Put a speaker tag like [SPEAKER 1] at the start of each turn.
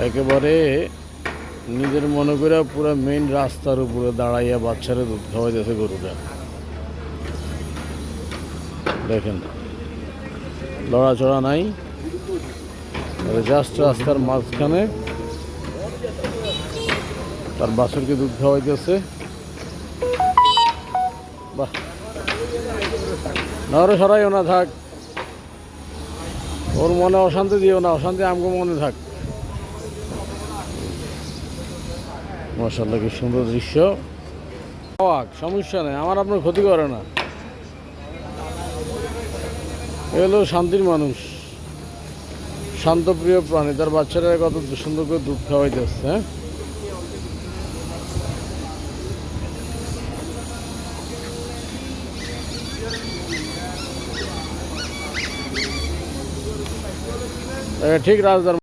[SPEAKER 1] একেবারে নিজের মনে করে পুরো মেইন রাস্তার উপরে দাঁড়াইয়া বাচ্চারা দুধ খাওয়াইতেছে গরুটা। দেখেন লড়াচড়া নাই, জাস্ট রাস্তার মাঝখানে তার বাছুরকে দুধ খাওয়াইতেছে। বাহ, না ওরে সরাইও না, থাক, ওর মনে অশান্তি দিও না, অশান্তি আমগো মনে থাক। মাশাআল্লাহ, কি সুন্দর দৃশ্য। সমস্যা নেই, আমার আপনার ক্ষতি করে না। এগুলো শান্তির মানুষ, শান্তপ্রিয় প্রাণী। তার বাচ্চারা কত সুন্দর করে দুধ খাওয়াইতেছে। হ্যাঁ, ঠিক রাজদার